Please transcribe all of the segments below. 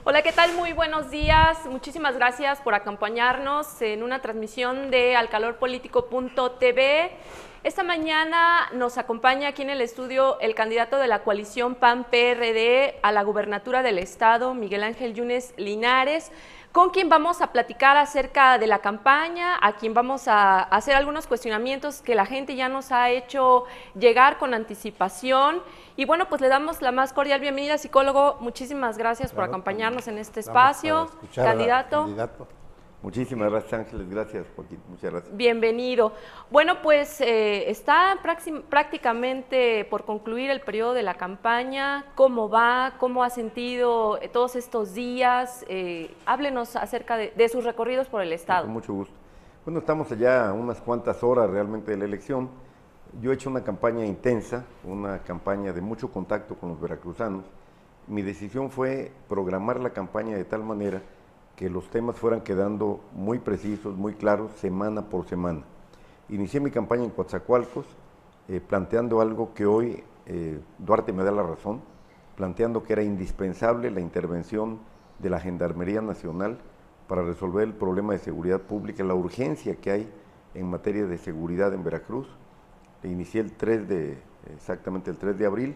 Hola, ¿qué tal? Muy buenos días. Muchísimas gracias por acompañarnos en una transmisión de alcalorpolitico.tv. Esta mañana nos acompaña aquí en el estudio el candidato de la coalición PAN-PRD a la gubernatura del estado, Miguel Ángel Yunes Linares, con quien vamos a platicar acerca de la campaña, a quien vamos a hacer algunos cuestionamientos que la gente ya nos ha hecho llegar con anticipación. Y bueno, pues le damos la más cordial bienvenida, psicólogo. Muchísimas gracias por Claro, acompañarnos en este estamos para espacio. escuchar al Candidato, candidato. Muchísimas gracias, Ángeles. Gracias, Joaquín. Muchas gracias. bienvenido. Bueno, pues está prácticamente por concluir el periodo de la campaña. ¿Cómo va? ¿Cómo ha sentido todos estos días? Háblenos acerca de sus recorridos por el estado. Con mucho gusto. Bueno, estamos allá a unas cuantas horas realmente de la elección. Yo he hecho una campaña intensa, una campaña de mucho contacto con los veracruzanos. Mi decisión fue programar la campaña de tal manera que los temas fueran quedando muy precisos, muy claros, semana por semana. Inicié mi campaña en Coatzacoalcos, planteando algo que hoy Duarte me da la razón, planteando que era indispensable la intervención de la Gendarmería Nacional para resolver el problema de seguridad pública, la urgencia que hay en materia de seguridad en Veracruz. Inicié exactamente el 3 de abril,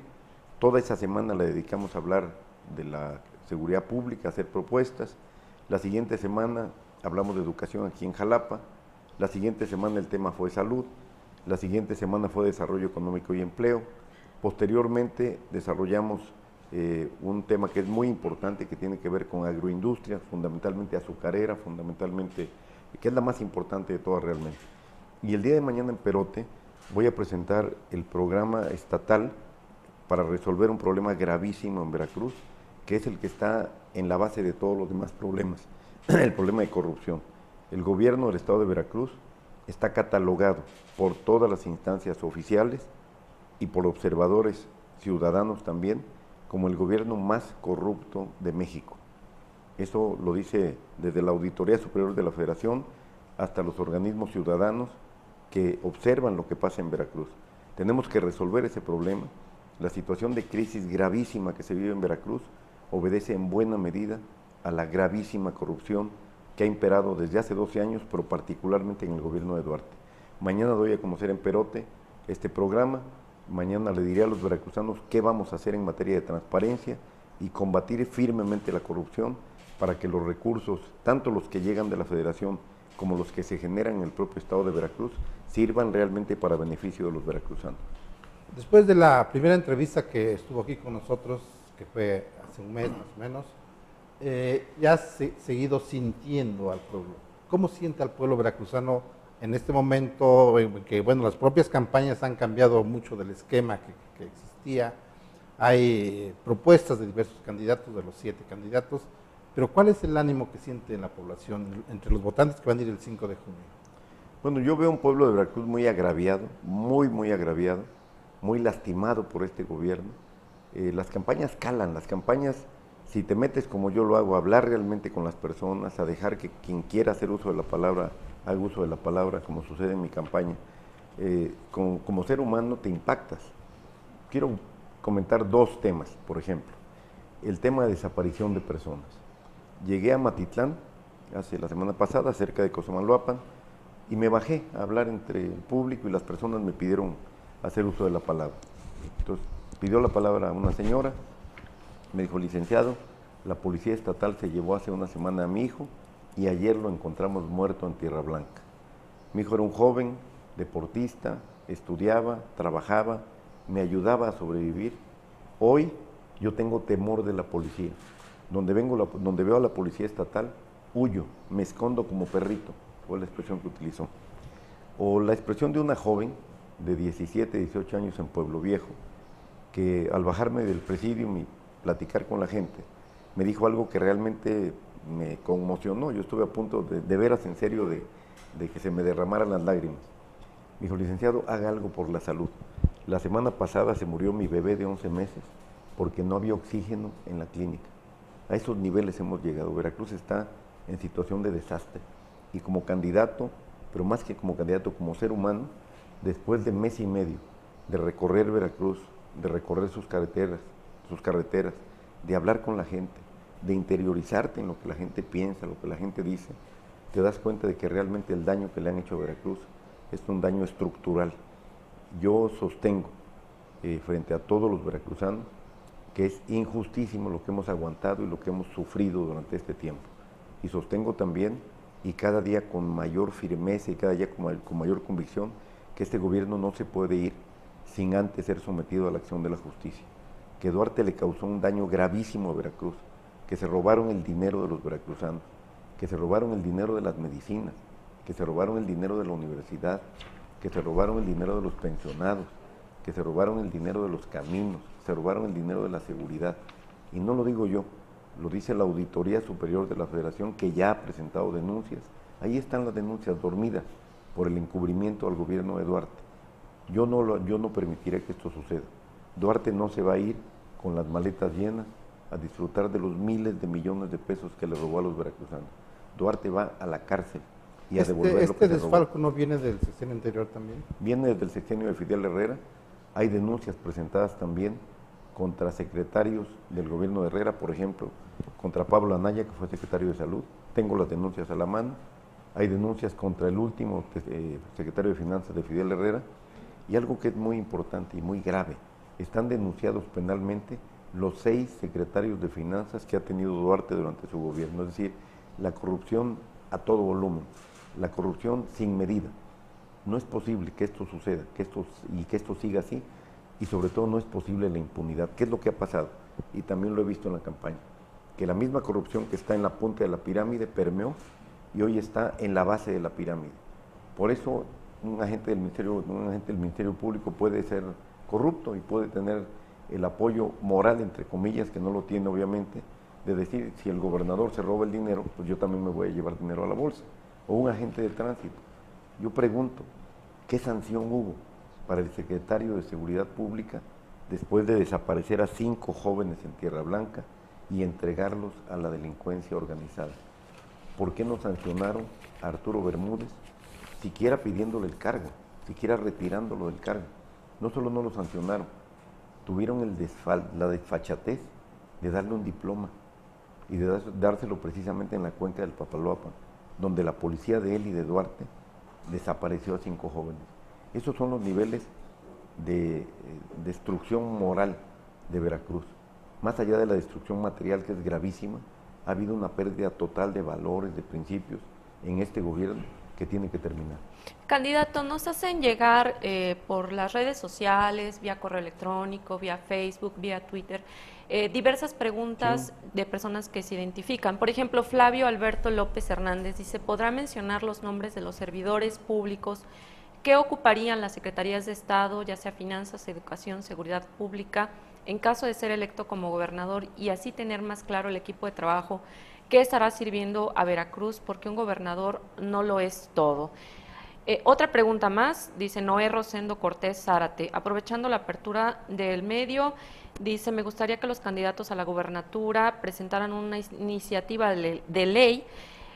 toda esa semana la dedicamos a hablar de la seguridad pública, a hacer propuestas. La siguiente semana hablamos de educación aquí en Jalapa, la siguiente semana el tema fue salud, la siguiente semana fue desarrollo económico y empleo. Posteriormente desarrollamos un tema que es muy importante, que tiene que ver con agroindustria, fundamentalmente azucarera, que es la más importante de todas realmente. Y el día de mañana en Perote voy a presentar el programa estatal para resolver un problema gravísimo en Veracruz, que es el que está en la base de todos los demás problemas, el problema de corrupción. El gobierno del estado de Veracruz está catalogado por todas las instancias oficiales y por observadores ciudadanos también como el gobierno más corrupto de México. Eso lo dice desde la Auditoría Superior de la Federación hasta los organismos ciudadanos que observan lo que pasa en Veracruz. Tenemos que resolver ese problema. La situación de crisis gravísima que se vive en Veracruz obedece en buena medida a la gravísima corrupción que ha imperado desde hace 12 años, pero particularmente en el gobierno de Duarte. Mañana doy a conocer en Perote este programa. Mañana le diré a los veracruzanos qué vamos a hacer en materia de transparencia y combatir firmemente la corrupción para que los recursos, tanto los que llegan de la Federación como los que se generan en el propio estado de Veracruz, sirvan realmente para beneficio de los veracruzanos. Después de la primera entrevista que estuvo aquí con nosotros, que fue hace un mes más o menos, ya has seguido sintiendo al pueblo. ¿Cómo siente al pueblo veracruzano en este momento en que, bueno, las propias campañas han cambiado mucho del esquema que existía? Hay propuestas de diversos candidatos, de los 7 candidatos, pero ¿cuál es el ánimo que siente la población entre los votantes que van a ir el 5 de junio? Bueno, yo veo un pueblo de Veracruz muy agraviado, muy agraviado, muy lastimado por este gobierno. Las campañas calan, las campañas, si te metes como yo lo hago, a hablar realmente con las personas, a dejar que quien quiera hacer uso de la palabra, haga uso de la palabra, como sucede en mi campaña, como ser humano te impactas. Quiero comentar 2 temas, por ejemplo. El tema de desaparición de personas. Llegué a Matitlán hace la semana pasada, cerca de Cosamaloapan, y me bajé a hablar entre el público y las personas me pidieron hacer uso de la palabra. Entonces, pidió la palabra una señora, me dijo: licenciado, la policía estatal se llevó hace una semana a mi hijo y ayer lo encontramos muerto en Tierra Blanca. Mi hijo era un joven, deportista, estudiaba, trabajaba, me ayudaba a sobrevivir. Hoy yo tengo temor de la policía. Donde veo a la policía estatal, huyo, me escondo como perrito, fue la expresión que utilizó. O la expresión de una joven de 17, 18 años en Pueblo Viejo, que al bajarme del presidium y platicar con la gente, me dijo algo que realmente me conmocionó. Yo estuve a punto de veras en serio de que se me derramaran las lágrimas. Me dijo: licenciado, haga algo por la salud. La semana pasada se murió mi bebé de 11 meses porque no había oxígeno en la clínica. A esos niveles hemos llegado. Veracruz está en situación de desastre. Y como candidato, pero más que como candidato, como ser humano, después de mes y medio de recorrer Veracruz, de recorrer sus carreteras, de hablar con la gente, de interiorizarte en lo que la gente piensa, lo que la gente dice, te das cuenta de que realmente el daño que le han hecho a Veracruz es un daño estructural. Yo sostengo frente a todos los veracruzanos que es injustísimo lo que hemos aguantado y lo que hemos sufrido durante este tiempo. Y sostengo también, y cada día con mayor firmeza y cada día con mayor convicción, que este gobierno no se puede ir sin antes ser sometido a la acción de la justicia. Que Duarte le causó un daño gravísimo a Veracruz, que se robaron el dinero de los veracruzanos, que se robaron el dinero de las medicinas, que se robaron el dinero de la universidad, que se robaron el dinero de los pensionados, que se robaron el dinero de los caminos, se robaron el dinero de la seguridad. Y no lo digo yo, lo dice la Auditoría Superior de la Federación, que ya ha presentado denuncias. Ahí están las denuncias dormidas por el encubrimiento al gobierno de Duarte. Yo no permitiré que esto suceda. Duarte no se va a ir con las maletas llenas a disfrutar de los miles de millones de pesos que le robó a los veracruzanos. Duarte va a la cárcel y a devolver lo que se robó. ¿Este desfalco no viene del sexenio anterior también? Viene desde el sexenio de Fidel Herrera. Hay denuncias presentadas también contra secretarios del gobierno de Herrera, por ejemplo, contra Pablo Anaya, que fue secretario de Salud. Tengo las denuncias a la mano. Hay denuncias contra el último secretario de Finanzas de Fidel Herrera. Y algo que es muy importante y muy grave, están denunciados penalmente los 6 secretarios de Finanzas que ha tenido Duarte durante su gobierno. Es decir, la corrupción a todo volumen, la corrupción sin medida. No es posible que esto suceda, que esto siga así, y sobre todo no es posible la impunidad. ¿Qué es lo que ha pasado? Y también lo he visto en la campaña, que la misma corrupción que está en la punta de la pirámide permeó y hoy está en la base de la pirámide. Por eso un agente del Ministerio Público puede ser corrupto y puede tener el apoyo moral, entre comillas, que no lo tiene obviamente, de decir, si el gobernador se roba el dinero, pues yo también me voy a llevar dinero a la bolsa. O un agente de tránsito. Yo pregunto, ¿qué sanción hubo para el secretario de Seguridad Pública después de desaparecer a 5 jóvenes en Tierra Blanca y entregarlos a la delincuencia organizada? ¿Por qué no sancionaron a Arturo Bermúdez, siquiera pidiéndole el cargo, siquiera retirándolo del cargo? No solo no lo sancionaron, tuvieron la desfachatez de darle un diploma y de dárselo precisamente en la cuenca del Papaloapan, donde la policía de él y de Duarte desapareció a 5 jóvenes. Esos son los niveles de destrucción moral de Veracruz. Más allá de la destrucción material, que es gravísima, ha habido una pérdida total de valores, de principios en este gobierno que tiene que terminar. Candidato, nos hacen llegar por las redes sociales, vía correo electrónico, vía Facebook, vía Twitter, diversas preguntas de personas que se identifican. Por ejemplo, Flavio Alberto López Hernández dice, ¿podrá mencionar los nombres de los servidores públicos que ocuparían las secretarías de Estado, ya sea Finanzas, Educación, Seguridad Pública, en caso de ser electo como gobernador, y así tener más claro el equipo de trabajo que estará sirviendo a Veracruz, porque un gobernador no lo es todo? Otra pregunta más, dice Noé Rosendo Cortés Zárate, aprovechando la apertura del medio, dice, me gustaría que los candidatos a la gobernatura presentaran una iniciativa de ley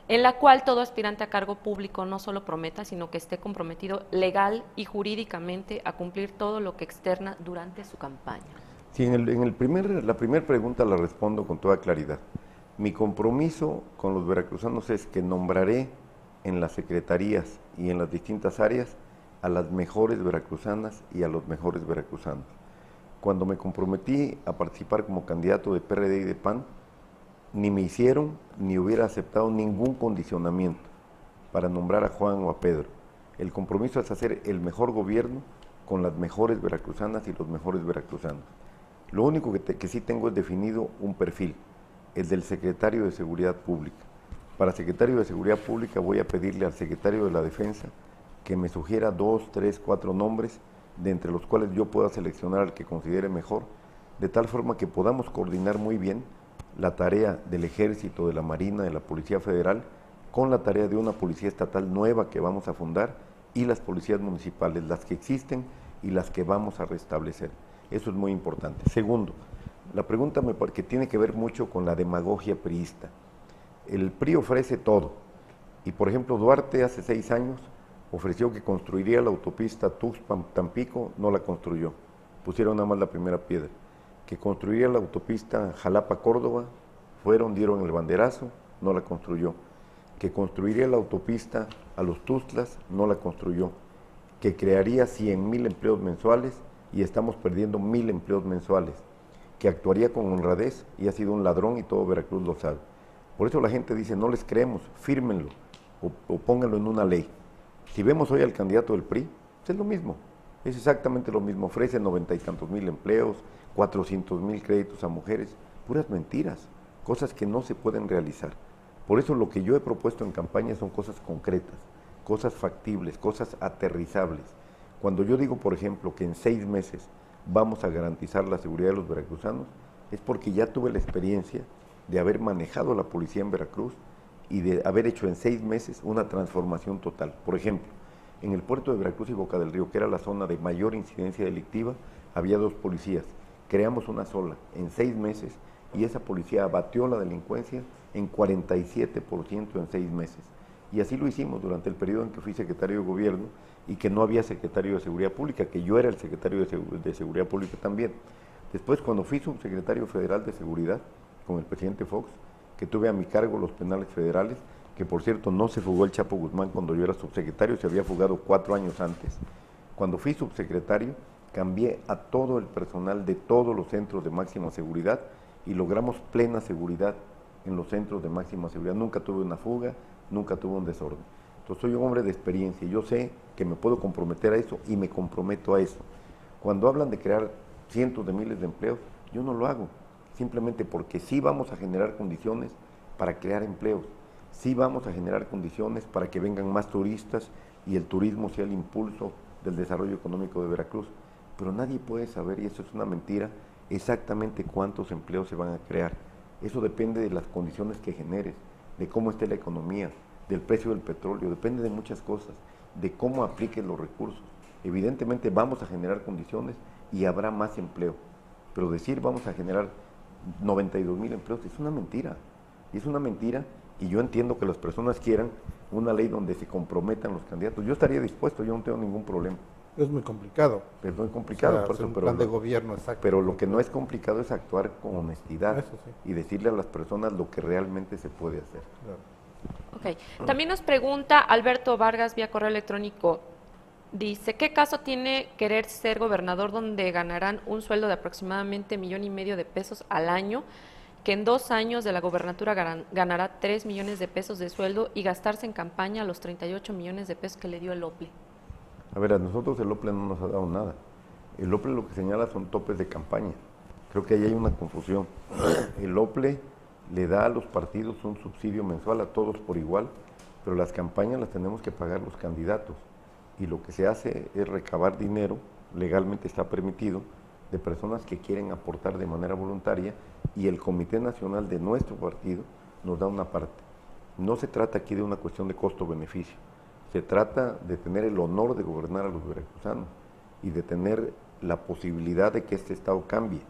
en la cual todo aspirante a cargo público no solo prometa, sino que esté comprometido legal y jurídicamente a cumplir todo lo que externa durante su campaña. Sí, la primera pregunta la respondo con toda claridad. Mi compromiso con los veracruzanos es que nombraré en las secretarías y en las distintas áreas a las mejores veracruzanas y a los mejores veracruzanos. Cuando me comprometí a participar como candidato de PRD y de PAN, ni me hicieron ni hubiera aceptado ningún condicionamiento para nombrar a Juan o a Pedro. El compromiso es hacer el mejor gobierno con las mejores veracruzanas y los mejores veracruzanos. Lo único que sí tengo es definido un perfil, el del secretario de Seguridad Pública. Para secretario de Seguridad Pública voy a pedirle al secretario de la Defensa que me sugiera 2, 3, 4 nombres, de entre los cuales yo pueda seleccionar al que considere mejor, de tal forma que podamos coordinar muy bien la tarea del Ejército, de la Marina, de la Policía Federal, con la tarea de una policía estatal nueva que vamos a fundar y las policías municipales, las que existen y las que vamos a restablecer. Eso es muy importante. Segundo, la pregunta que tiene que ver mucho con la demagogia priista. El PRI ofrece todo y, por ejemplo, Duarte hace 6 años ofreció que construiría la autopista Tuxpan-Tampico, no la construyó, pusieron nada más la primera piedra. Que construiría la autopista Jalapa-Córdoba, fueron, dieron el banderazo, no la construyó. Que construiría la autopista a los Tuxtlas, no la construyó. Que crearía 100,000 empleos mensuales y estamos perdiendo 1,000 empleos mensuales. Que actuaría con honradez y ha sido un ladrón y todo Veracruz lo sabe. Por eso la gente dice, no les creemos, fírmenlo o pónganlo en una ley. Si vemos hoy al candidato del PRI, pues es lo mismo, es exactamente lo mismo, ofrece 90 y tantos mil empleos, 400,000 créditos a mujeres, puras mentiras, cosas que no se pueden realizar. Por eso lo que yo he propuesto en campaña son cosas concretas, cosas factibles, cosas aterrizables. Cuando yo digo, por ejemplo, que en 6 meses vamos a garantizar la seguridad de los veracruzanos, es porque ya tuve la experiencia de haber manejado la policía en Veracruz y de haber hecho en 6 meses una transformación total. Por ejemplo, en el puerto de Veracruz y Boca del Río, que era la zona de mayor incidencia delictiva, había 2 policías. Creamos una sola en 6 meses y esa policía abatió la delincuencia en 47% en 6 meses. Y así lo hicimos durante el periodo en que fui secretario de gobierno y que no había secretario de Seguridad Pública, que yo era el secretario de Seguridad Pública también. Después, cuando fui subsecretario federal de Seguridad con el presidente Fox, que tuve a mi cargo los penales federales, que por cierto no se fugó el Chapo Guzmán cuando yo era subsecretario, se había fugado 4 años antes. Cuando fui subsecretario, cambié a todo el personal de todos los centros de máxima seguridad y logramos plena seguridad en los centros de máxima seguridad. Nunca tuve una fuga, nunca tuve un desorden. Entonces soy un hombre de experiencia y yo sé que me puedo comprometer a eso y me comprometo a eso. Cuando hablan de crear cientos de miles de empleos, yo no lo hago, simplemente porque sí vamos a generar condiciones para crear empleos, sí vamos a generar condiciones para que vengan más turistas y el turismo sea el impulso del desarrollo económico de Veracruz, pero nadie puede saber, y eso es una mentira, exactamente cuántos empleos se van a crear. Eso depende de las condiciones que generes, de cómo esté la economía, del precio del petróleo, depende de muchas cosas, de cómo apliques los recursos. Evidentemente vamos a generar condiciones y habrá más empleo, pero decir vamos a generar 92,000 empleos es una mentira, y es una mentira, y yo entiendo que las personas quieran una ley donde se comprometan los candidatos. Yo estaría dispuesto, yo no tengo ningún problema. Es muy complicado. Es muy complicado, O sea, por hacer eso, un plan de gobierno, exacto. pero lo que no es complicado es actuar con honestidad Eso sí. y decirle a las personas lo que realmente se puede hacer. Claro. Ok. También nos pregunta Alberto Vargas vía correo electrónico. Dice, ¿qué caso tiene querer ser gobernador donde ganarán un sueldo de aproximadamente 1,5 millones de pesos al año, que en 2 años de la gobernatura ganará 3 millones de pesos de sueldo y gastarse en campaña los 38 millones de pesos que le dio el OPLE? A ver, a nosotros el OPLE no nos ha dado nada. El OPLE lo que señala son topes de campaña. Creo que ahí hay una confusión. El OPLE le da a los partidos un subsidio mensual a todos por igual, pero las campañas las tenemos que pagar los candidatos. Y lo que se hace es recabar dinero, legalmente está permitido, de personas que quieren aportar de manera voluntaria, y el Comité Nacional de nuestro partido nos da una parte. No se trata aquí de una cuestión de costo-beneficio, se trata de tener el honor de gobernar a los veracruzanos y de tener la posibilidad de que este estado cambie.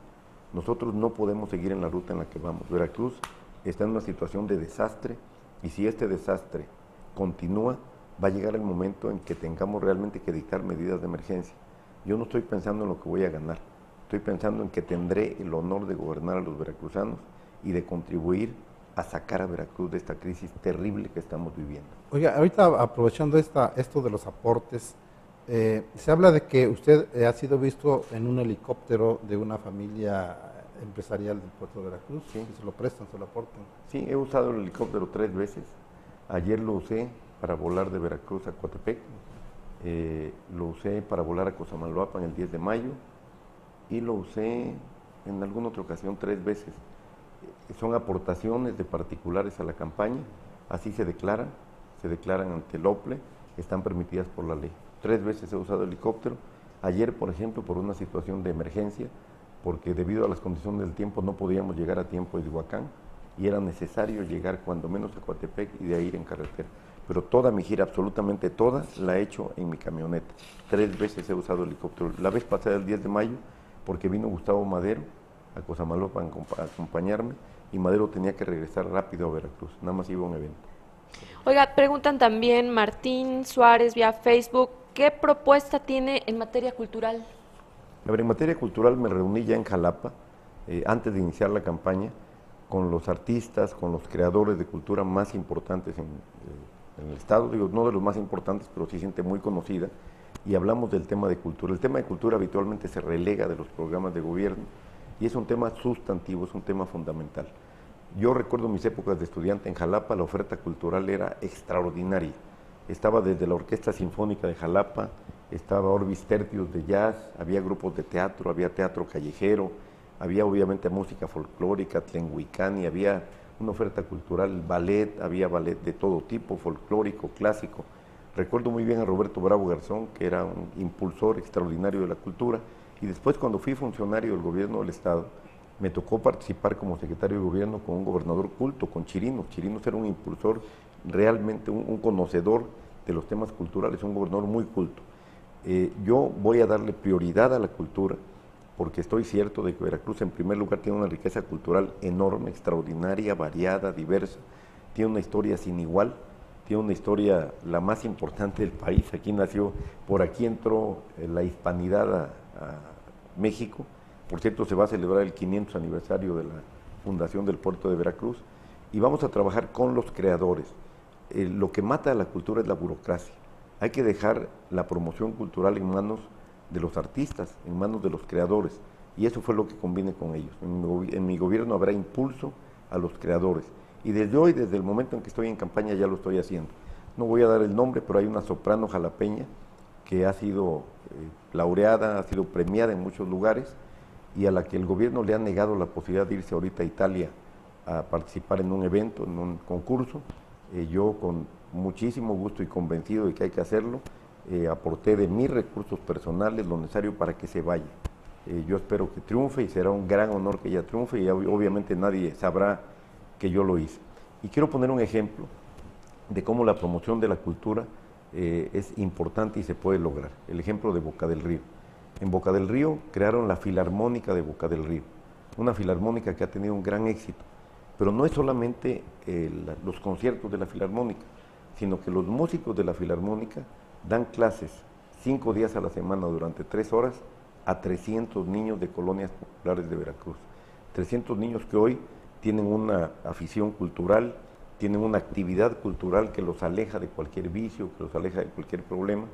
Nosotros no podemos seguir en la ruta en la que vamos. Veracruz está en una situación de desastre, y si este desastre continúa, va a llegar el momento en que tengamos realmente que dictar medidas de emergencia. Yo no estoy pensando en lo que voy a ganar, estoy pensando en que tendré el honor de gobernar a los veracruzanos y de contribuir a sacar a Veracruz de esta crisis terrible que estamos viviendo. Oiga, ahorita aprovechando esto de los aportes, se habla de que usted ha sido visto en un helicóptero de una familia empresarial del puerto de Veracruz, Sí. que se lo prestan, se lo aportan. Sí, he usado el helicóptero 3 veces. Ayer lo usé para volar de Veracruz a Coatepec, lo usé para volar a Cosamaloapan el 10 de mayo y lo usé en alguna otra ocasión 3 veces. Son aportaciones de particulares a la campaña, así se declaran ante el OPLE, están permitidas por la ley. 3 veces he usado helicóptero. Ayer, por ejemplo, por una situación de emergencia, porque debido a las condiciones del tiempo no podíamos llegar a tiempo a Izhuacán y era necesario llegar cuando menos a Coatepec y de ahí ir en carretera. Pero toda mi gira, absolutamente toda, la he hecho en mi camioneta. 3 veces he usado helicóptero. La vez pasada, el 10 de mayo, porque vino Gustavo Madero a Cosamaloapan a acompañarme, y Madero tenía que regresar rápido a Veracruz, nada más iba a un evento. Oiga, preguntan también Martín Suárez vía Facebook, ¿qué propuesta tiene en materia cultural? A ver, en materia cultural me reuní ya en Jalapa, antes de iniciar la campaña, con los artistas, con los creadores de cultura más importantes en el Estado, digo, no de los más importantes, pero sí gente muy conocida, y hablamos del tema de cultura. El tema de cultura habitualmente se relega de los programas de gobierno, y es un tema sustantivo, es un tema fundamental. Yo recuerdo mis épocas de estudiante en Jalapa, la oferta cultural era extraordinaria. Estaba desde la Orquesta Sinfónica de Jalapa, estaba Orbis Tertius de jazz, había grupos de teatro, había teatro callejero, había obviamente música folclórica, tlenhuicani, había una oferta cultural, ballet, había ballet de todo tipo, folclórico, clásico. Recuerdo muy bien a Roberto Bravo Garzón, que era un impulsor extraordinario de la cultura, y después cuando fui funcionario del gobierno del Estado, me tocó participar como secretario de gobierno con un gobernador culto, con Chirinos. Chirinos era un impulsor, realmente un conocedor de los temas culturales, un gobernador muy culto. Yo voy a darle prioridad a la cultura, porque estoy cierto de que Veracruz en primer lugar tiene una riqueza cultural enorme, extraordinaria, variada, diversa, tiene una historia sin igual, tiene una historia la más importante del país. Aquí nació, por aquí entró la hispanidad a México. Por cierto, se va a celebrar el 500 aniversario de la fundación del puerto de Veracruz, y vamos a trabajar con los creadores. Lo que mata a la cultura es la burocracia. Hay que dejar la promoción cultural en manos de los artistas, en manos de los creadores, y eso fue lo que conviene con ellos. En mi gobierno habrá impulso a los creadores, y desde hoy, desde el momento en que estoy en campaña, ya lo estoy haciendo. No voy a dar el nombre, pero hay una soprano jalapeña que ha sido laureada, ha sido premiada en muchos lugares, y a la que el gobierno le ha negado la posibilidad de irse ahorita a Italia a participar en un evento, en un concurso. Yo con muchísimo gusto y convencido de que hay que hacerlo, aporté de mis recursos personales lo necesario para que se vaya. Yo espero que triunfe, y será un gran honor que ella triunfe, y obviamente nadie sabrá que yo lo hice. Y quiero poner un ejemplo de cómo la promoción de la cultura es importante y se puede lograr. El ejemplo de Boca del Río. En Boca del Río crearon la Filarmónica de Boca del Río, una filarmónica que ha tenido un gran éxito, pero no es solamente los conciertos de la Filarmónica, sino que los músicos de la Filarmónica dan clases 5 días a la semana durante 3 horas a 300 niños de colonias populares de Veracruz. 300 niños que hoy tienen una afición cultural, tienen una actividad cultural que los aleja de cualquier vicio, que los aleja de cualquier problema,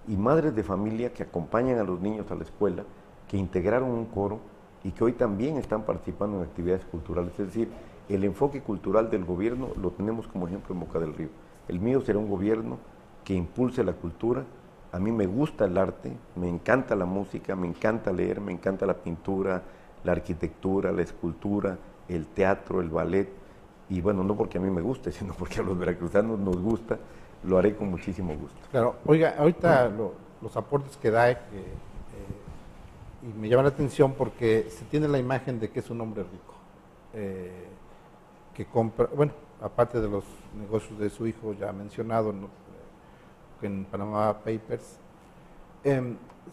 y madres de familia que acompañan a los niños a la escuela, que integraron un coro y que hoy también están participando en actividades culturales. Es decir, el enfoque cultural del gobierno lo tenemos como ejemplo en Boca del Río. El mío será un gobierno que impulse la cultura. A mí me gusta el arte, me encanta la música, me encanta leer, me encanta la pintura, la arquitectura, la escultura, el teatro, el ballet, y bueno, no porque a mí me guste, sino porque a los veracruzanos nos gusta. Lo haré con muchísimo gusto. Claro, oiga, ahorita los aportes que da, y me llama la atención porque se tiene la imagen de que es un hombre rico, que compra, bueno, aparte de los negocios de su hijo ya mencionado, ¿no?, en Panama Papers,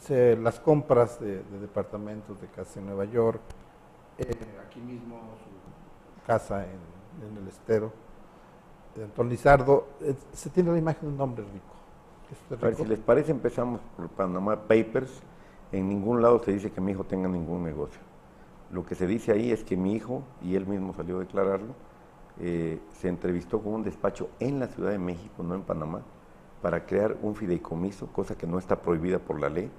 las compras de departamentos, de casa en Nueva York, aquí mismo su casa en el Estero, de Antón Lizardo, se tiene la imagen de un hombre rico. A ver, si les parece, empezamos por Panama Papers. En ningún lado se dice que mi hijo tenga ningún negocio. Lo que se dice ahí es que mi hijo, y él mismo salió a declararlo, se entrevistó con un despacho en la Ciudad de México, no en Panamá, para crear un fideicomiso, cosa que no está prohibida por la ley,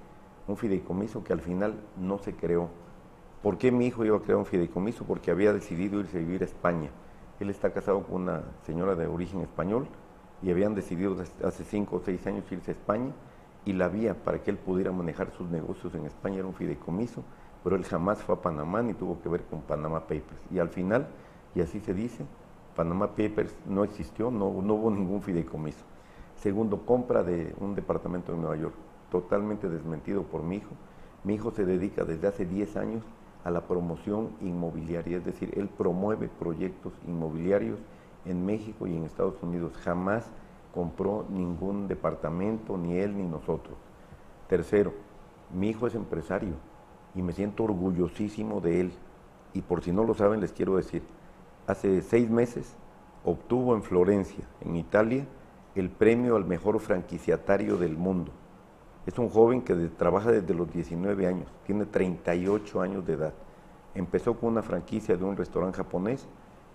un fideicomiso que al final no se creó. ¿Por qué mi hijo iba a crear un fideicomiso? Porque había decidido irse a vivir a España. Él está casado con una señora de origen español y habían decidido hace 5 o 6 años irse a España, y la vía para que él pudiera manejar sus negocios en España era un fideicomiso, pero él jamás fue a Panamá ni tuvo que ver con Panama Papers. Y al final, y así se dice, Panama Papers no existió, no hubo ningún fideicomiso. Segundo, compra de un departamento en Nueva York, totalmente desmentido por mi hijo. Mi hijo se dedica desde hace 10 años a la promoción inmobiliaria, es decir, él promueve proyectos inmobiliarios en México y en Estados Unidos. Jamás compró ningún departamento, ni él ni nosotros. Tercero, mi hijo es empresario y me siento orgullosísimo de él. Y por si no lo saben, les quiero decir, hace 6 meses obtuvo en Florencia, en Italia, el premio al mejor franquiciatario del mundo. Es un joven que trabaja desde los 19 años, tiene 38 años de edad. Empezó con una franquicia de un restaurante japonés,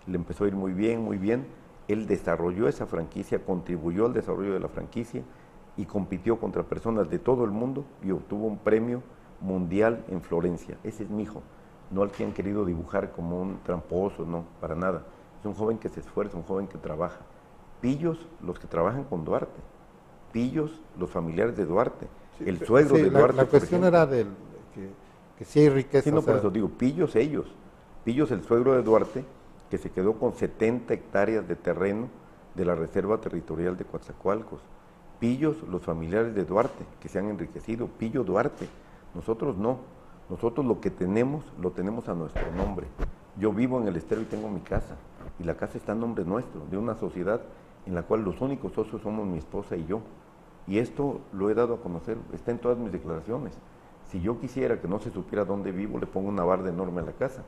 le empezó a ir muy bien, muy bien. Él desarrolló esa franquicia, contribuyó al desarrollo de la franquicia y compitió contra personas de todo el mundo y obtuvo un premio mundial en Florencia. Ese es mi hijo, no al que han querido dibujar como un tramposo, no, para nada. Es un joven que se esfuerza, un joven que trabaja. Pillos los que trabajan con Duarte, pillos los familiares de Duarte, Sí, el suegro sí, de Duarte. La cuestión era que sí hay riqueza. Sí, no, o sea, por eso digo, pillos ellos, pillos el suegro de Duarte, que se quedó con 70 hectáreas de terreno de la Reserva Territorial de Coatzacoalcos. Pillos los familiares de Duarte, que se han enriquecido, pillo Duarte. Nosotros no, nosotros lo que tenemos, lo tenemos a nuestro nombre. Yo vivo en el Estero y tengo mi casa, y la casa está a nombre nuestro, de una sociedad en la cual los únicos socios somos mi esposa y yo. Y esto lo he dado a conocer, está en todas mis declaraciones. Si yo quisiera que no se supiera dónde vivo, le pongo una barda enorme a la casa,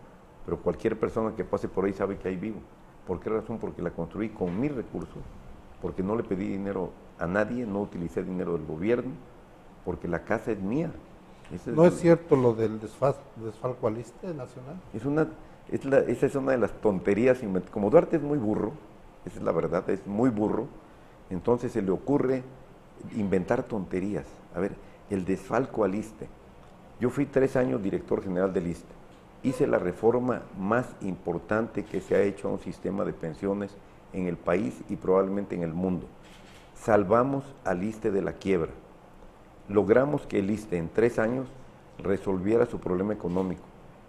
pero cualquier persona que pase por ahí sabe que ahí vivo. ¿Por qué razón? Porque la construí con mis recursos, porque no le pedí dinero a nadie, no utilicé dinero del gobierno, porque la casa es mía. ¿No es cierto lo del desfalco al ISSSTE nacional? Esa es una de las tonterías, como Duarte es muy burro, esa es la verdad, es muy burro, entonces se le ocurre inventar tonterías. A ver, el desfalco al ISSSTE. Yo fui 3 años director general del ISSSTE. Hice la reforma más importante que se ha hecho a un sistema de pensiones en el país y probablemente en el mundo. Salvamos al ISSSTE de la quiebra. Logramos que el ISSSTE en 3 años resolviera su problema económico.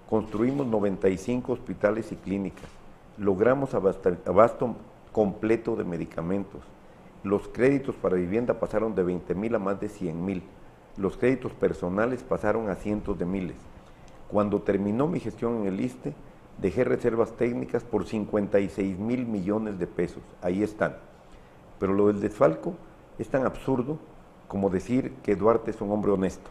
Construimos 95 hospitales y clínicas. Logramos abasto completo de medicamentos. Los créditos para vivienda pasaron de 20,000 a más de 100,000. Los créditos personales pasaron a cientos de miles. Cuando terminó mi gestión en el ISSSTE, dejé reservas técnicas por 56,000 millones de pesos. Ahí están. Pero lo del desfalco es tan absurdo como decir que Duarte es un hombre honesto.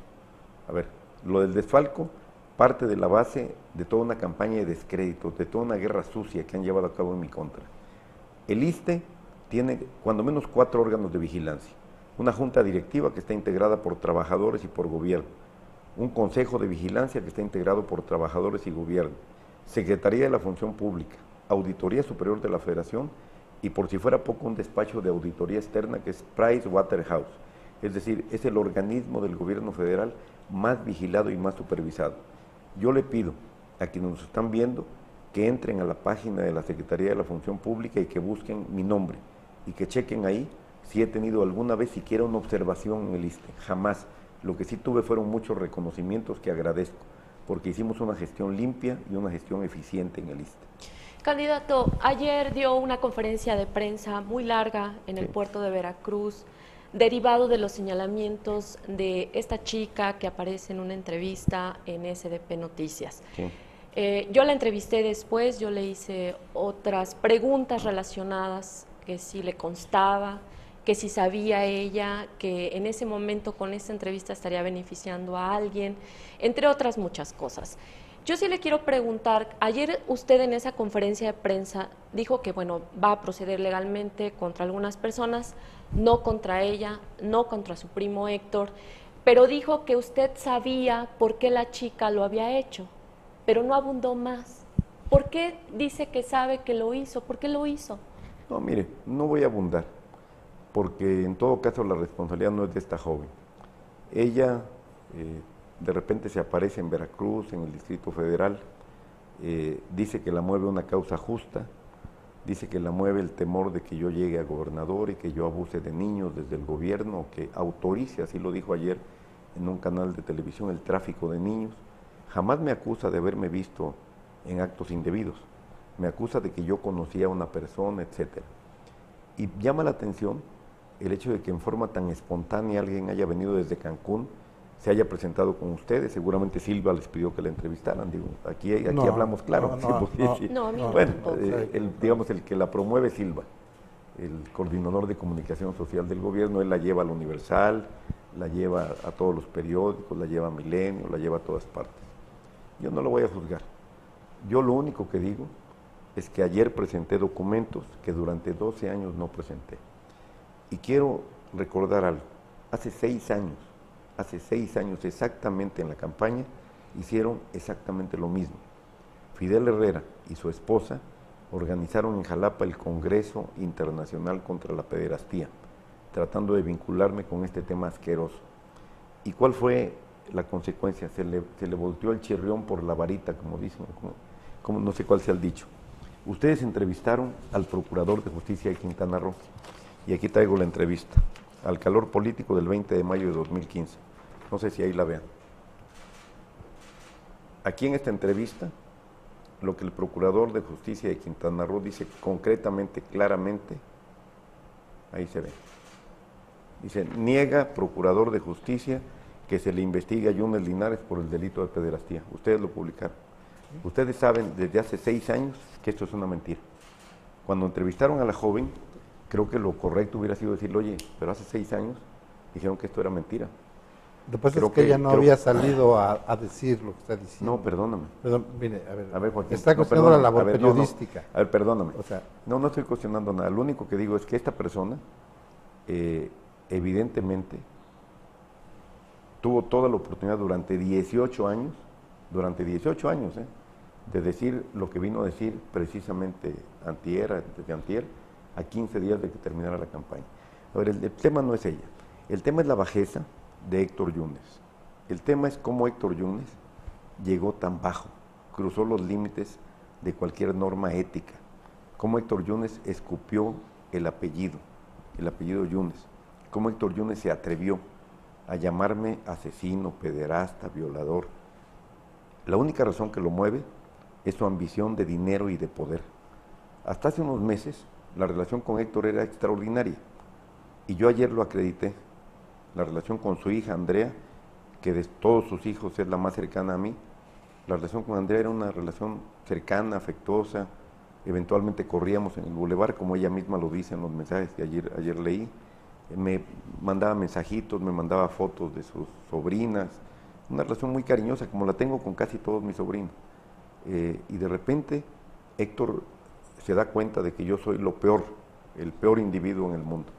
A ver, lo del desfalco parte de la base de toda una campaña de descrédito, de toda una guerra sucia que han llevado a cabo en mi contra. El ISSSTE tiene cuando menos 4 órganos de vigilancia. Una junta directiva que está integrada por trabajadores y por gobierno. Un consejo de vigilancia que está integrado por trabajadores y gobierno. Secretaría de la Función Pública, Auditoría Superior de la Federación y, por si fuera poco, un despacho de auditoría externa que es Pricewaterhouse. Es decir, es el organismo del gobierno federal más vigilado y más supervisado. Yo le pido a quienes nos están viendo que entren a la página de la Secretaría de la Función Pública y que busquen mi nombre y que chequen ahí si he tenido alguna vez siquiera una observación en el ISSSTE. Jamás. Lo que sí tuve fueron muchos reconocimientos que agradezco, porque hicimos una gestión limpia y una gestión eficiente en el ISSSTE. Candidato, ayer dio una conferencia de prensa muy larga en el Sí. puerto de Veracruz, derivado de los señalamientos de esta chica que aparece en una entrevista en SDP Noticias. Sí. Yo la entrevisté después, yo le hice otras preguntas relacionadas que si le constaba, que si sabía ella que en ese momento con esta entrevista estaría beneficiando a alguien, entre otras muchas cosas. Yo sí le quiero preguntar, ayer usted en esa conferencia de prensa dijo que, bueno, va a proceder legalmente contra algunas personas, no contra ella, no contra su primo Héctor, pero dijo que usted sabía por qué la chica lo había hecho, pero no abundó más. ¿Por qué dice que sabe que lo hizo? ¿Por qué lo hizo? No, mire, no voy a abundar, porque en todo caso la responsabilidad no es de esta joven. Ella de repente se aparece en Veracruz, en el Distrito Federal, dice que la mueve una causa justa, dice que la mueve el temor de que yo llegue a gobernador y que yo abuse de niños desde el gobierno, que autorice, así lo dijo ayer en un canal de televisión, el tráfico de niños. Jamás me acusa de haberme visto en actos indebidos, me acusa de que yo conocía a una persona, etcétera. Y llama la atención el hecho de que en forma tan espontánea alguien haya venido desde Cancún, se haya presentado con ustedes. Seguramente Silva les pidió que la entrevistaran. Digo, aquí No, hablamos claro. No, a mí Bueno, tampoco. digamos, el que la promueve es Silva, el coordinador de comunicación social del gobierno. Él la lleva al Universal, la lleva a todos los periódicos, la lleva a Milenio, la lleva a todas partes. Yo no lo voy a juzgar. Yo lo único que digo es que ayer presenté documentos que durante 12 años no presenté. Y quiero recordar algo. Hace 6 años exactamente en la campaña, hicieron exactamente lo mismo. Fidel Herrera y su esposa organizaron en Jalapa el Congreso Internacional contra la Pederastía, tratando de vincularme con este tema asqueroso. ¿Y cuál fue la consecuencia? Se le volteó el chirrión por la varita, como dicen, como no sé cuál sea el dicho. Ustedes entrevistaron al Procurador de Justicia de Quintana Roo, y aquí traigo la entrevista, al Calor Político del 20 de mayo de 2015. No sé si ahí la vean. Aquí en esta entrevista, lo que el Procurador de Justicia de Quintana Roo dice concretamente, claramente, ahí se ve. Dice, niega Procurador de Justicia que se le investigue a Yunes Linares por el delito de pederastía. Ustedes lo publicaron. Ustedes saben desde hace 6 años que esto es una mentira. Cuando entrevistaron a la joven, creo que lo correcto hubiera sido decirle, oye, pero hace 6 años dijeron que esto era mentira. Lo que pasa es que ella no había salido a decir lo que está diciendo. No, perdóname. Perdón, mire, a ver, Joaquín, está cuestionando la labor ver, periodística. A ver, perdóname. O sea, no estoy cuestionando nada. Lo único que digo es que esta persona, evidentemente, tuvo toda la oportunidad durante 18 años, de decir lo que vino a decir precisamente desde antier, a 15 días de que terminara la campaña. A ver, el tema no es ella. El tema es la bajeza de Héctor Yunes. El tema es cómo Héctor Yunes llegó tan bajo, cruzó los límites de cualquier norma ética, cómo Héctor Yunes escupió el apellido Yunes, cómo Héctor Yunes se atrevió a llamarme asesino, pederasta, violador. La única razón que lo mueve es su ambición de dinero y de poder. Hasta hace unos meses, la relación con Héctor era extraordinaria, y yo ayer lo acredité. La relación con su hija Andrea, que de todos sus hijos es la más cercana a mí, la relación con Andrea era una relación cercana, afectuosa. Eventualmente corríamos en el bulevar, como ella misma lo dice en los mensajes que ayer leí. Me mandaba mensajitos, me mandaba fotos de sus sobrinas, una relación muy cariñosa, como la tengo con casi todos mis sobrinos. Y de repente Héctor se da cuenta de que yo soy el peor individuo en el mundo.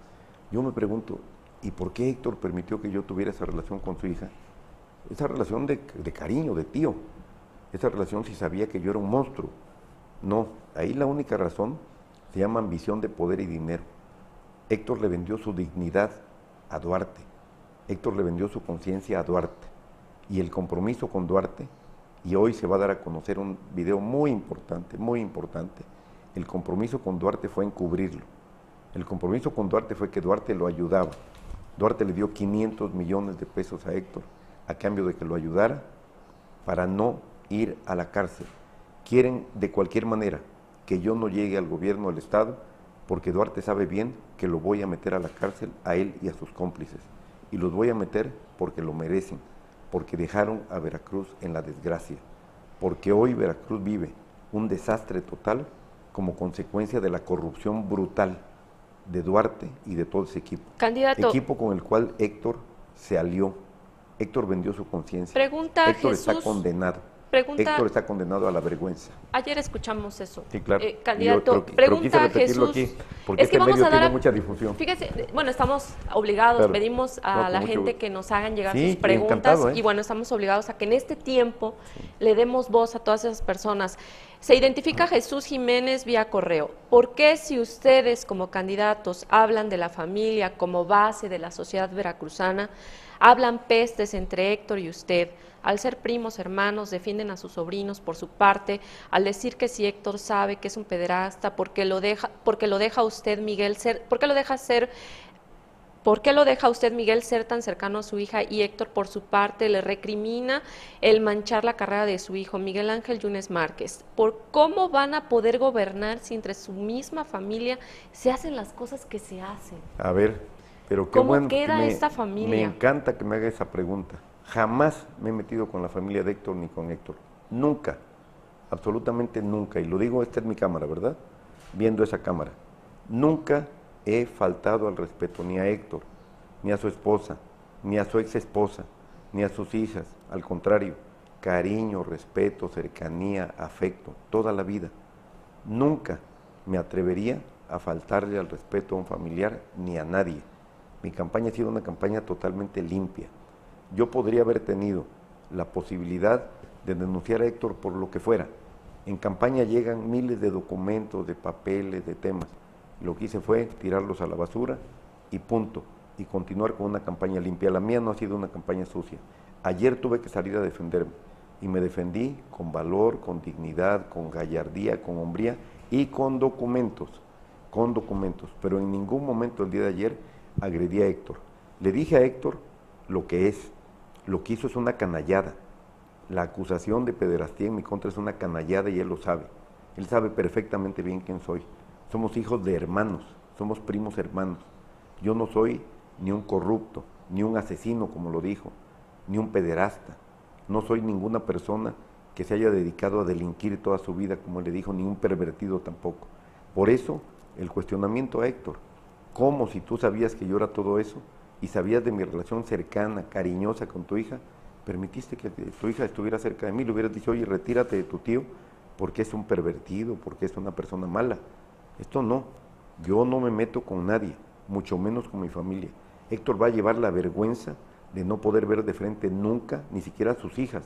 Yo me pregunto, ¿y por qué Héctor permitió que yo tuviera esa relación con su hija? Esa relación de cariño, de tío. Esa relación si sabía que yo era un monstruo. No, ahí la única razón se llama ambición de poder y dinero. Héctor le vendió su dignidad a Duarte. Héctor le vendió su conciencia a Duarte. Y el compromiso con Duarte, y hoy se va a dar a conocer un video muy importante, el compromiso con Duarte fue encubrirlo. El compromiso con Duarte fue que Duarte lo ayudaba. Duarte le dio 500 millones de pesos a Héctor a cambio de que lo ayudara para no ir a la cárcel. Quieren de cualquier manera que yo no llegue al gobierno del Estado porque Duarte sabe bien que lo voy a meter a la cárcel a él y a sus cómplices. Y los voy a meter porque lo merecen, porque dejaron a Veracruz en la desgracia, porque hoy Veracruz vive un desastre total como consecuencia de la corrupción brutal de Duarte y de todo ese equipo. Candidato. Equipo con el cual Héctor se alió. Héctor vendió su conciencia. Pregunta Héctor Jesús, está condenado. Héctor está condenado a la vergüenza. Ayer escuchamos eso. Sí, claro. Candidato, pero quise repetirlo Jesús, aquí, porque es que este vamos medio a dar tiene mucha difusión. Fíjese, bueno, estamos obligados, Claro. pedimos a No, la con mucho gente gusto. que nos hagan llegar Sí, sus preguntas encantado, y bueno, estamos obligados a que en este tiempo le demos voz a todas esas personas. Se identifica Jesús Jiménez vía correo. ¿Por qué si ustedes como candidatos hablan de la familia como base de la sociedad veracruzana, hablan pestes entre Héctor y usted? Al ser primos, hermanos, defienden a sus sobrinos por su parte, al decir que si Héctor sabe que es un pederasta, ¿por qué lo deja usted, Miguel, por qué lo deja usted, Miguel, ser tan cercano a su hija? Y Héctor, por su parte, le recrimina el manchar la carrera de su hijo, Miguel Ángel Yunes Márquez. ¿Por cómo van a poder gobernar si entre su misma familia se hacen las cosas que se hacen? A ver, pero qué ¿Cómo bueno queda que esta familia? Me encanta que me haga esa pregunta. Jamás me he metido con la familia de Héctor ni con Héctor. Nunca, absolutamente nunca. Y lo digo, esta es mi cámara, ¿verdad? Viendo esa cámara. Nunca he faltado al respeto ni a Héctor, ni a su esposa, ni a su ex esposa, ni a sus hijas. Al contrario, cariño, respeto, cercanía, afecto, toda la vida. Nunca me atrevería a faltarle al respeto a un familiar ni a nadie. Mi campaña ha sido una campaña totalmente limpia. Yo podría haber tenido la posibilidad de denunciar a Héctor por lo que fuera, En campaña llegan miles de documentos, de papeles, de temas. Lo que hice fue tirarlos a la basura y punto. Y continuar con una campaña limpia. La mía no ha sido una campaña sucia. Ayer tuve que salir a defenderme y me defendí con valor, con dignidad, con gallardía, con hombría y con documentos, pero en ningún momento el día de ayer agredí a Héctor. Le dije a Héctor lo que es, lo que hizo es una canallada. La acusación de pederastía en mi contra es una canallada y él lo sabe. Él sabe perfectamente bien quién soy. Somos hijos de hermanos, somos primos hermanos. Yo no soy ni un corrupto, ni un asesino, como lo dijo, ni un pederasta. No soy ninguna persona que se haya dedicado a delinquir toda su vida, como le dijo, ni un pervertido tampoco. Por eso, el cuestionamiento a Héctor, ¿cómo si tú sabías que yo era todo eso y sabías de mi relación cercana, cariñosa con tu hija, permitiste que tu hija estuviera cerca de mí? Le hubieras dicho, oye, retírate de tu tío porque es un pervertido, porque es una persona mala. Esto no, yo no me meto con nadie, mucho menos con mi familia. Héctor va a llevar la vergüenza de no poder ver de frente nunca, ni siquiera a sus hijas,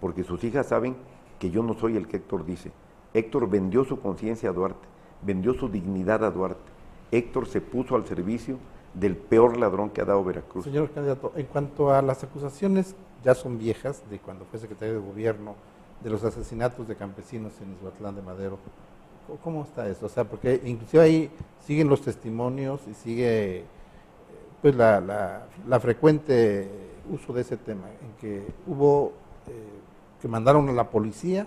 porque sus hijas saben que yo no soy el que Héctor dice. Héctor vendió su conciencia a Duarte, vendió su dignidad a Duarte. Héctor se puso al servicio del peor ladrón que ha dado Veracruz. Señor candidato, en cuanto a las acusaciones, ya son viejas, de cuando fue secretario de gobierno, de los asesinatos de campesinos en Izhuatlán de Madero. ¿Cómo está eso? O sea, porque inclusive ahí siguen los testimonios y sigue pues la frecuente uso de ese tema, en que hubo que mandaron a la policía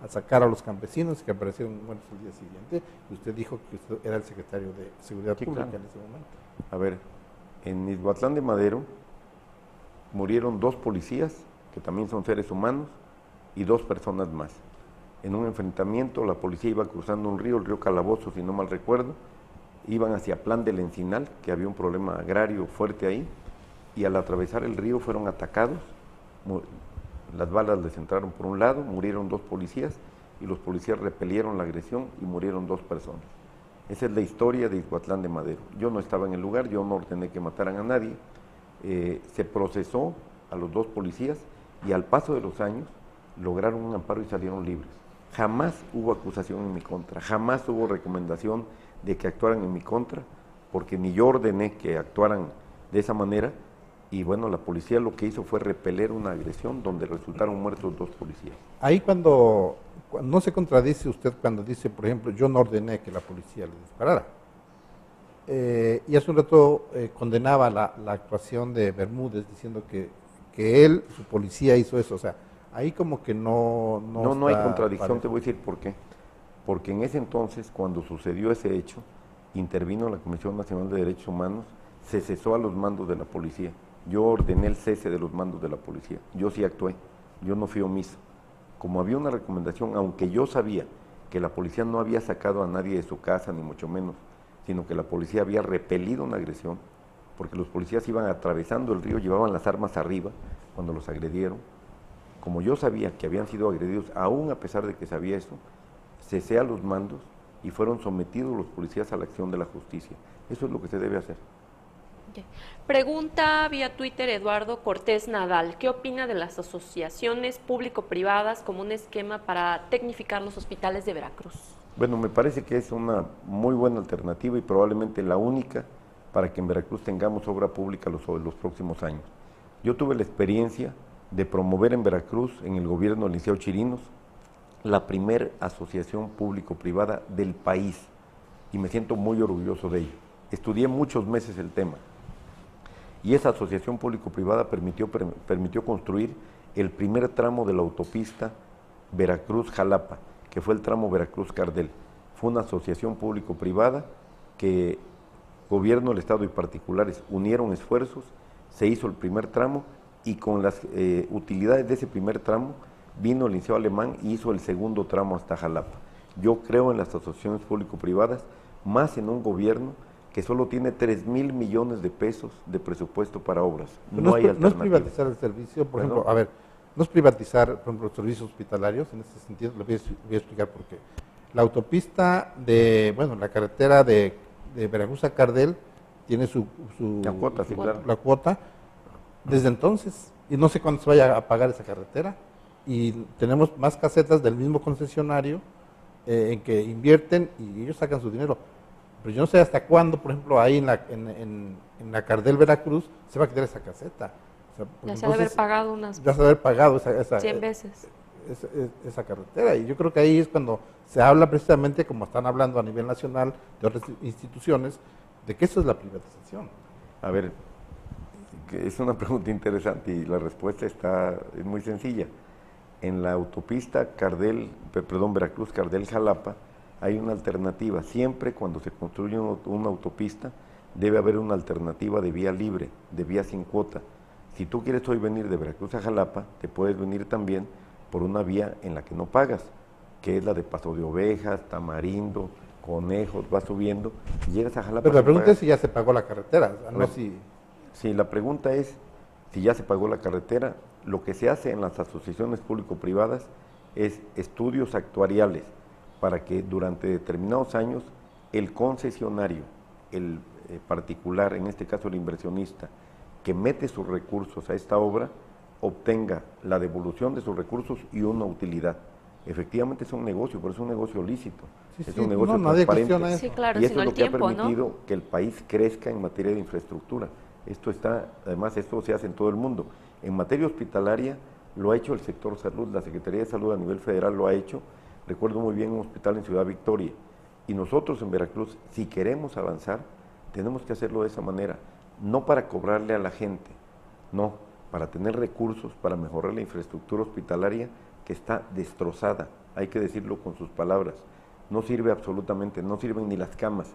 a sacar a los campesinos que aparecieron muertos el día siguiente, y usted dijo que usted era el secretario de Seguridad Pública en ese momento. A ver, en Izhuatlán de Madero murieron 2 policías, que también son seres humanos, y 2 personas más. En un enfrentamiento, la policía iba cruzando un río, el río Calabozo, si no mal recuerdo, iban hacia Plan del Encinal, que había un problema agrario fuerte ahí, y al atravesar el río fueron atacados, las balas les entraron por un lado, murieron 2 policías, y los policías repelieron la agresión y murieron 2 personas. Esa es la historia de Izhuatlán de Madero. Yo no estaba en el lugar, yo no ordené que mataran a nadie, se procesó a los 2 policías, y al paso de los años lograron un amparo y salieron libres. Jamás hubo acusación en mi contra, jamás hubo recomendación de que actuaran en mi contra, porque ni yo ordené que actuaran de esa manera, y bueno, la policía lo que hizo fue repeler una agresión donde resultaron muertos 2 policías. Ahí cuando no se contradice usted cuando dice, por ejemplo, yo no ordené que la policía le disparara. Y hace un rato condenaba la actuación de Bermúdez diciendo que él, su policía, hizo eso. O sea, ahí como que no hay contradicción, parejo. Te voy a decir por qué. Porque en ese entonces, cuando sucedió ese hecho, intervino la Comisión Nacional de Derechos Humanos, se cesó a los mandos de la policía. Yo ordené el cese de los mandos de la policía. Yo sí actué, yo no fui omiso. Como había una recomendación, aunque yo sabía que la policía no había sacado a nadie de su casa, ni mucho menos, sino que la policía había repelido una agresión, porque los policías iban atravesando el río, llevaban las armas arriba cuando los agredieron. Como yo sabía que habían sido agredidos, aún a pesar de que sabía eso, cesé a los mandos y fueron sometidos los policías a la acción de la justicia. Eso es lo que se debe hacer. Pregunta vía Twitter Eduardo Cortés Nadal, ¿qué opina de las asociaciones público-privadas como un esquema para tecnificar los hospitales de Veracruz? Bueno, me parece que es una muy buena alternativa y probablemente la única para que en Veracruz tengamos obra pública los próximos años. Yo tuve la experiencia de promover en Veracruz, en el gobierno del licenciado Chirinos, la primer asociación público-privada del país, y me siento muy orgulloso de ello. Estudié muchos meses el tema, y esa asociación público-privada permitió construir el primer tramo de la autopista Veracruz-Jalapa, que fue el tramo Veracruz-Cardel. Fue una asociación público-privada que gobierno del Estado y particulares unieron esfuerzos, se hizo el primer tramo, y con las utilidades de ese primer tramo vino el Liceo Alemán y hizo el segundo tramo hasta Jalapa. Yo creo en las asociaciones público-privadas, más en un gobierno que solo tiene 3,000 millones de pesos de presupuesto para obras. No hay alternativa. No es privatizar el servicio, por ejemplo, a ver, no es privatizar, por ejemplo, los servicios hospitalarios, en ese sentido, le voy a explicar por qué. La autopista la carretera de Veracruz a Cardel tiene la cuota, sí, claro. La cuota desde entonces, y no sé cuándo se vaya a pagar esa carretera, y tenemos más casetas del mismo concesionario en que invierten y ellos sacan su dinero. Pero yo no sé hasta cuándo, por ejemplo, ahí en la Cardel Veracruz se va a quitar esa caseta. O sea, Ya se ha de haber pagado unas ya se ha de haber pagado esa 100 veces. esa carretera. Y yo creo que ahí es cuando se habla precisamente, como están hablando a nivel nacional de otras instituciones, de que eso es la privatización. A ver, que es una pregunta interesante y la respuesta es muy sencilla. En la autopista Veracruz-Cardel-Jalapa hay una alternativa. Siempre cuando se construye una autopista debe haber una alternativa de vía libre, de vía sin cuota. Si tú quieres hoy venir de Veracruz a Jalapa, te puedes venir también por una vía en la que no pagas, que es la de Paso de Ovejas, Tamarindo, Conejos, vas subiendo y llegas a Jalapa. Pero la pregunta es si ya se pagó la carretera, no si... Sí, la pregunta es si ya se pagó la carretera. Lo que se hace en las asociaciones público-privadas es estudios actuariales para que durante determinados años el concesionario, el particular, en este caso el inversionista, que mete sus recursos a esta obra, obtenga la devolución de sus recursos y una utilidad. Efectivamente es un negocio, pero es un negocio lícito, es un negocio transparente. Sí, claro, y eso es lo que tiempo, ha permitido que el país crezca en materia de infraestructura. Además esto se hace en todo el mundo. En materia hospitalaria lo ha hecho el sector salud, la Secretaría de Salud a nivel federal lo ha hecho. Recuerdo muy bien un hospital en Ciudad Victoria. Y nosotros en Veracruz, si queremos avanzar, tenemos que hacerlo de esa manera, no para cobrarle a la gente, no, para tener recursos para mejorar la infraestructura hospitalaria que está destrozada, hay que decirlo con sus palabras. No sirve absolutamente, no sirven ni las camas,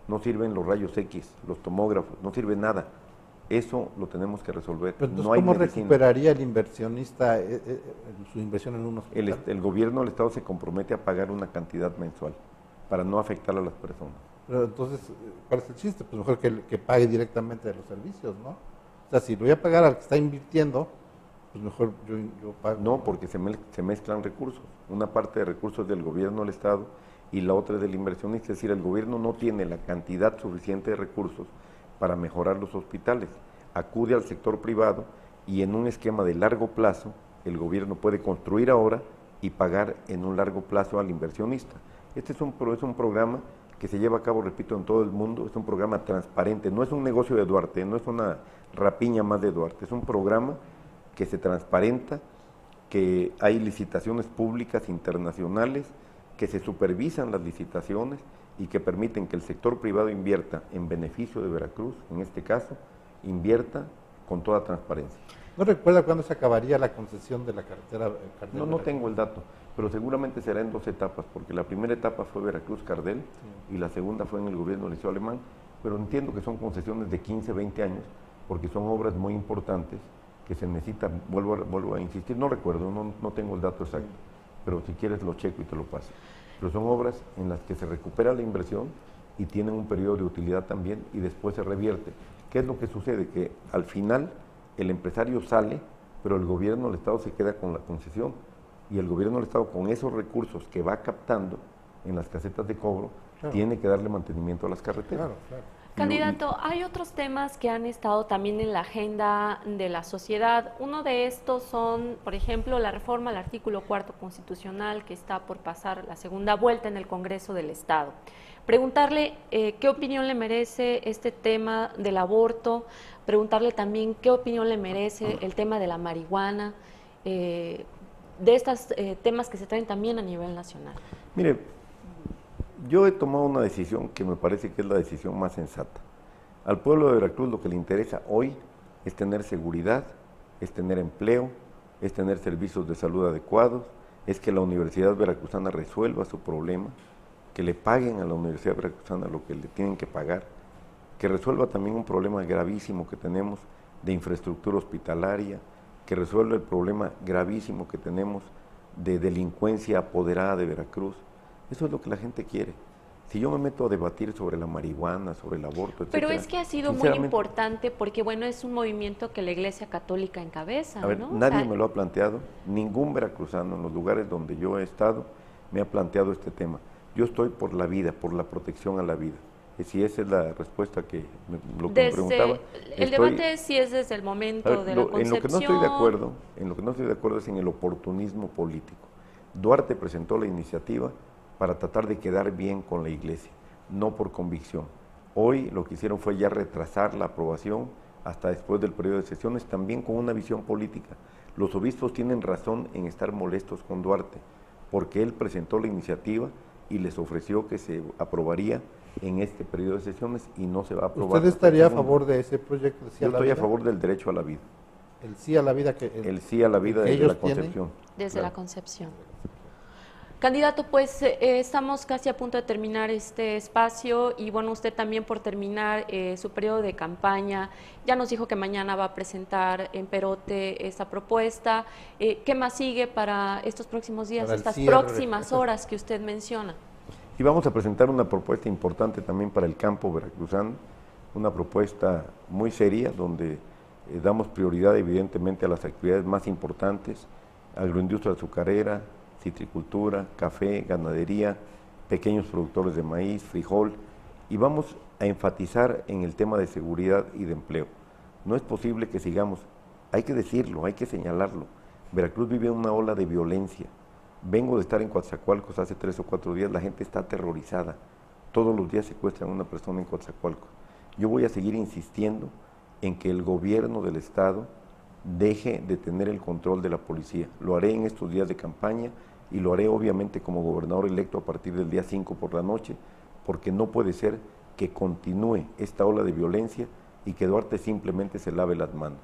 no sirven los rayos X, los tomógrafos, no sirve nada. Eso lo tenemos que resolver. Pero entonces, no hay ¿cómo medicina. recuperaría el inversionista su inversión en un hospital? El gobierno del Estado se compromete a pagar una cantidad mensual para no afectar a las personas. Pero entonces, ¿cuál es el chiste? Pues mejor que pague directamente de los servicios, ¿no? O sea, si lo voy a pagar al que está invirtiendo, pues mejor yo pago. No, porque se mezclan recursos. Una parte de recursos del gobierno del Estado y la otra del inversionista. Es decir, el gobierno no tiene la cantidad suficiente de recursos para mejorar los hospitales. Acude al sector privado y en un esquema de largo plazo, el gobierno puede construir ahora y pagar en un largo plazo al inversionista. Este es un programa que se lleva a cabo, repito, en todo el mundo, es un programa transparente, no es un negocio de Duarte, no es una rapiña más de Duarte, es un programa que se transparenta, que hay licitaciones públicas internacionales, que se supervisan las licitaciones y que permiten que el sector privado invierta en beneficio de Veracruz, en este caso, invierta con toda transparencia. ¿No recuerda cuándo se acabaría la concesión de la carretera Cardel? No tengo el dato, pero seguramente será en 2 etapas, porque la primera etapa fue Veracruz-Cardel y la segunda fue en el gobierno del Liceo Alemán, pero entiendo que son concesiones de 15, 20 años, porque son obras muy importantes que se necesitan, vuelvo a insistir, no recuerdo, no tengo el dato exacto, pero si quieres lo checo y te lo paso. Pero son obras en las que se recupera la inversión y tienen un periodo de utilidad también y después se revierte. ¿Qué es lo que sucede? Que al final el empresario sale, pero el gobierno del Estado se queda con la concesión y el gobierno del Estado con esos recursos que va captando en las casetas de cobro, claro, tiene que darle mantenimiento a las carreteras. Claro, claro. Candidato, hay otros temas que han estado también en la agenda de la sociedad. Uno de estos son, por ejemplo, la reforma al artículo 4 constitucional que está por pasar la segunda vuelta en el Congreso del Estado. Preguntarle qué opinión le merece este tema del aborto, preguntarle también qué opinión le merece el tema de la marihuana, de estos temas que se traen también a nivel nacional. Mire, yo he tomado una decisión que me parece que es la decisión más sensata. Al pueblo de Veracruz lo que le interesa hoy es tener seguridad, es tener empleo, es tener servicios de salud adecuados, es que la Universidad Veracruzana resuelva su problema, que le paguen a la Universidad Veracruzana lo que le tienen que pagar, que resuelva también un problema gravísimo que tenemos de infraestructura hospitalaria, que resuelva el problema gravísimo que tenemos de delincuencia apoderada de Veracruz. Eso es lo que la gente quiere. Si yo me meto a debatir sobre la marihuana, sobre el aborto, etcétera, pero es que ha sido muy importante porque, bueno, es un movimiento que la Iglesia Católica encabeza, a ver, ¿no? Nadie me lo ha planteado, ningún veracruzano en los lugares donde yo he estado me ha planteado este tema. Yo estoy por la vida, por la protección a la vida. Si esa es la respuesta lo que me preguntaba. El debate sí es desde el momento de la concepción. En lo que no estoy de acuerdo es en el oportunismo político. Duarte presentó la iniciativa para tratar de quedar bien con la Iglesia, no por convicción. Hoy lo que hicieron fue ya retrasar la aprobación hasta después del periodo de sesiones, también con una visión política. Los obispos tienen razón en estar molestos con Duarte, porque él presentó la iniciativa y les ofreció que se aprobaría en este periodo de sesiones y no se va a aprobar. ¿Usted estaría a favor de ese proyecto? Yo estoy a favor del derecho a la vida. El sí a la vida el sí a la vida desde la concepción. Desde la concepción. Candidato, pues estamos casi a punto de terminar este espacio y bueno, usted también por terminar su periodo de campaña, ya nos dijo que mañana va a presentar en Perote esta propuesta. ¿Qué más sigue para estos próximos días, estas próximas horas que usted menciona? Y vamos a presentar una propuesta importante también para el campo veracruzano, una propuesta muy seria donde damos prioridad evidentemente a las actividades más importantes, agroindustria azucarera, citricultura, café, ganadería, pequeños productores de maíz, frijol, y vamos a enfatizar en el tema de seguridad y de empleo. No es posible que sigamos, hay que decirlo, hay que señalarlo. Veracruz vive una ola de violencia. Vengo de estar en Coatzacoalcos hace 3 o 4 días, la gente está aterrorizada. Todos los días secuestran a una persona en Coatzacoalcos. Yo voy a seguir insistiendo en que el gobierno del Estado deje de tener el control de la policía. Lo haré en estos días de campaña y lo haré obviamente como gobernador electo a partir del día 5 por la noche, porque no puede ser que continúe esta ola de violencia y que Duarte simplemente se lave las manos.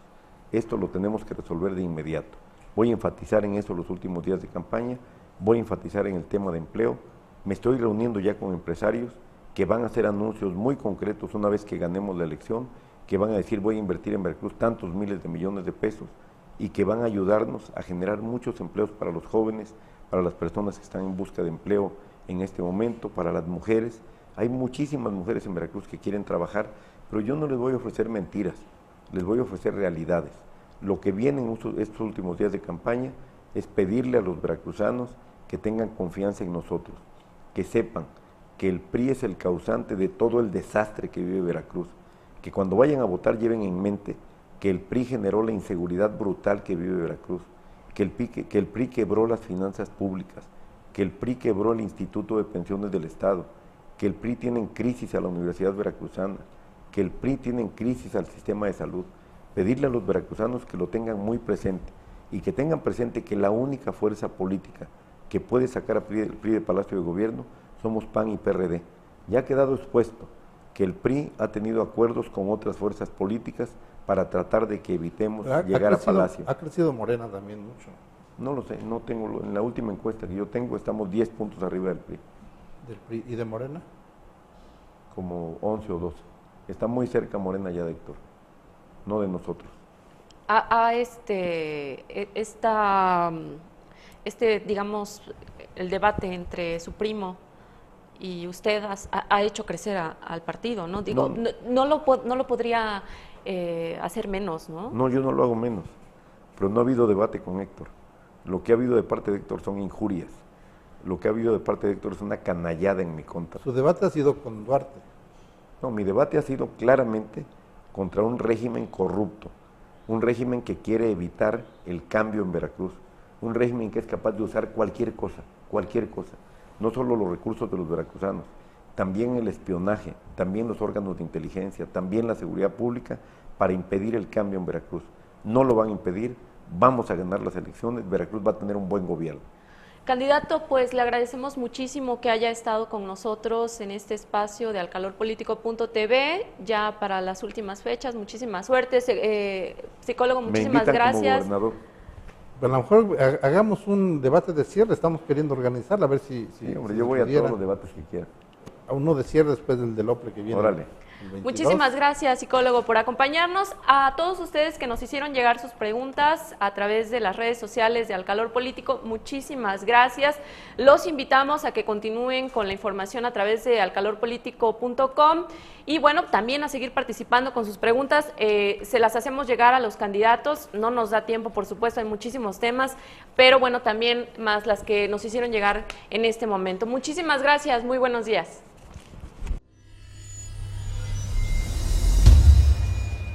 Esto lo tenemos que resolver de inmediato. Voy a enfatizar en eso los últimos días de campaña, voy a enfatizar en el tema de empleo, me estoy reuniendo ya con empresarios que van a hacer anuncios muy concretos una vez que ganemos la elección, que van a decir voy a invertir en Veracruz tantos miles de millones de pesos y que van a ayudarnos a generar muchos empleos para los jóvenes, para las personas que están en busca de empleo en este momento, para las mujeres. Hay muchísimas mujeres en Veracruz que quieren trabajar, pero yo no les voy a ofrecer mentiras, les voy a ofrecer realidades. Lo que viene en estos últimos días de campaña es pedirle a los veracruzanos que tengan confianza en nosotros, que sepan que el PRI es el causante de todo el desastre que vive Veracruz, que cuando vayan a votar lleven en mente que el PRI generó la inseguridad brutal que vive Veracruz, que el PRI quebró las finanzas públicas, que el PRI quebró el Instituto de Pensiones del Estado, que el PRI tiene en crisis a la Universidad Veracruzana, que el PRI tiene en crisis al sistema de salud. Pedirle a los veracruzanos que lo tengan muy presente y que tengan presente que la única fuerza política que puede sacar a PRI de Palacio de Gobierno somos PAN y PRD. Ya ha quedado expuesto que el PRI ha tenido acuerdos con otras fuerzas políticas para tratar de que evitemos llegar a Palacio. Ha crecido Morena también mucho. No lo sé, no tengo, en la última encuesta que yo tengo estamos 10 puntos arriba del PRI. ¿Del PRI y de Morena? Como 11 o 12. Está muy cerca Morena ya de Héctor, no de nosotros. Digamos, el debate entre su primo y usted ha hecho crecer al partido, ¿no? Digo, no lo podría hacer menos, ¿no? No, yo no lo hago menos, pero no ha habido debate con Héctor. Lo que ha habido de parte de Héctor son injurias. Lo que ha habido de parte de Héctor es una canallada en mi contra. ¿Su debate ha sido con Duarte? No, mi debate ha sido claramente contra un régimen corrupto, un régimen que quiere evitar el cambio en Veracruz, un régimen que es capaz de usar cualquier cosa, no solo los recursos de los veracruzanos, también el espionaje, también los órganos de inteligencia, también la seguridad pública para impedir el cambio en Veracruz. No lo van a impedir, vamos a ganar las elecciones, Veracruz va a tener un buen gobierno. Candidato, pues le agradecemos muchísimo que haya estado con nosotros en este espacio de alcalorpolitico.tv, ya para las últimas fechas. Muchísima suerte, psicólogo, muchísimas gracias. Como gobernador. Pero a lo mejor hagamos un debate de cierre, estamos queriendo organizarlo, a ver si hombre, si yo voy a todos los debates que quiera. A uno de cierre después del OPLE que viene. Órale. Muchísimas gracias, psicólogo, por acompañarnos. A todos ustedes que nos hicieron llegar sus preguntas a través de las redes sociales de Al Calor Político, muchísimas gracias. Los invitamos a que continúen con la información a través de alcalorpolitico.com y bueno, también a seguir participando con sus preguntas. Se las hacemos llegar a los candidatos, no nos da tiempo, por supuesto, hay muchísimos temas, pero bueno, también más las que nos hicieron llegar en este momento. Muchísimas gracias, muy buenos días.